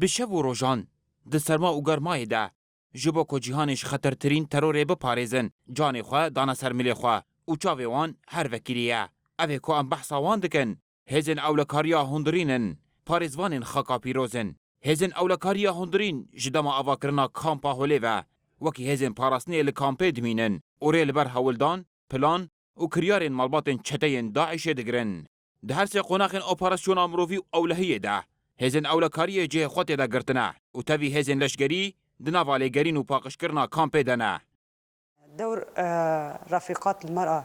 بشو و روژان د سرما و گرمای ده جبو کو جیهانش خطرترین ترور بپارێزن جانê xwe dana ser milê xwe û çavê wan her vekirî ye. Ev ê ku em behsa wan dikin. Hêzên ewlekariya hundirînin, parêzvanên xaka pîrozin. Hêzên ewlekariya hundirîn ji dema avakirina kampa holê ve. Wekî hêzên parastinê li kampê dimînin. Orê li ber hewildan, plan û kiryarên malbatên çeteyên Daişê digirin. Di her sê qonaxên operasyona mirovî û ewlehiyê de, hêzên ewlekariyê cihê xwe tê de girtine û tevî hêzên leşgerî di nava lêgerîn û paqişkirina kampê de ne. دور رفيقات المرأة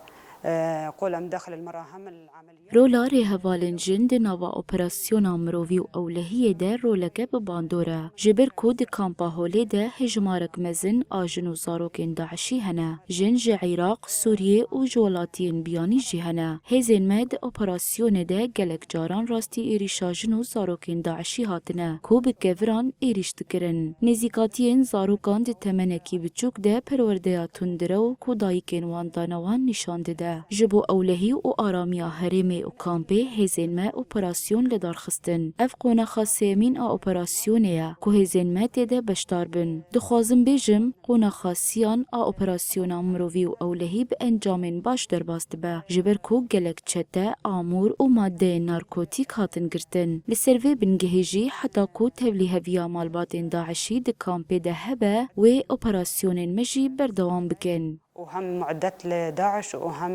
قولهم داخل المرأة هم العمليات رولا رهوالن جن د نوا اپراسیونا مروی و اولهیه ده رولکه به باندوره. جبر کود کامپا هولی ده هجمارک مزن آجن و زاروکین داعشی هنه. جن جه عراق، سوریه و جولاتین بیانی جی هنه. هزین مد اپراسیون ده گلک جاران راستی ایریشاجن و زاروکین داعشی هاتنه. کو به گوران ایریش دکرن. نزیکاتین زاروکان ده تمنکی بچوک ده پرورده تندره و کودایکین واندانوان نشان ده. جبو اولهی و آرامیا هرمی و کامپی هزین ما اپراسیون لدار خستن. اف قوناخا سیمین اپراسیونه که هزین ما تیده بشتار بن. دخوازم بیجم قوناخا سیان اپراسیون مروی و اولهی به انجامین باش در باست به. جبر کو گلک چته آمور و ماده نارکوتیک هاتن گرتن. لسروی بنگهجی حتی کو تولیه ویا مالباتین داعشی ده کامپی ده هبه و اپراسیون مجی بردوام بکن. وهم معدات لداعش وهم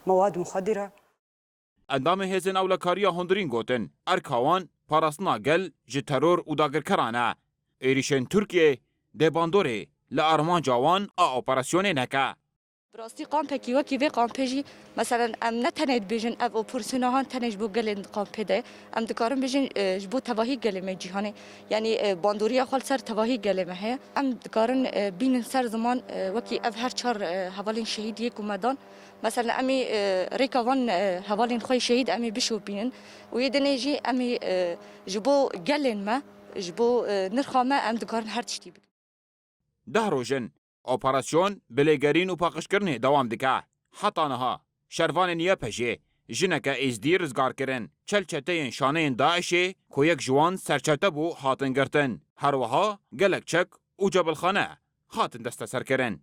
مواد مخدرة. اندام هێزên ewlekariya hundirîn gotin, erkawan parastina gel ji teror û dagirkerane. Êrişên Tirkiyê dê bandorê li armanca wan a operasyonê neke. براستی قامپکی وکی وی قامپجی مثلا ام نتنید بیجن او اپرسیونها تنج بو گلن قامپده ام دکارم بیجن جبو تواهی گلمه جهانی یعنی باندوریا خال سر تواهی گلمه هه ام دکارن بین سر زمان وکی او هر چهار حوالین شهید یک اومدان مثلا امی ریکاوان حوالین خوی شهید امی بشو بینن و یه دنیجی امی جبو گلن ما جبو نرخامه ام دکارن هر تشتی بکن. ده rojin operasyon bilêgerîn û paqişkirinê dewam dike. Heta niha şervanên YPJ jineke êzdî rizgar kirin. Çelçeteyên şaneyên Daişê ku yek ji wan serçete bû hatin girtin. Her wiha gelek çek û cebilxane hatin desteserkirin.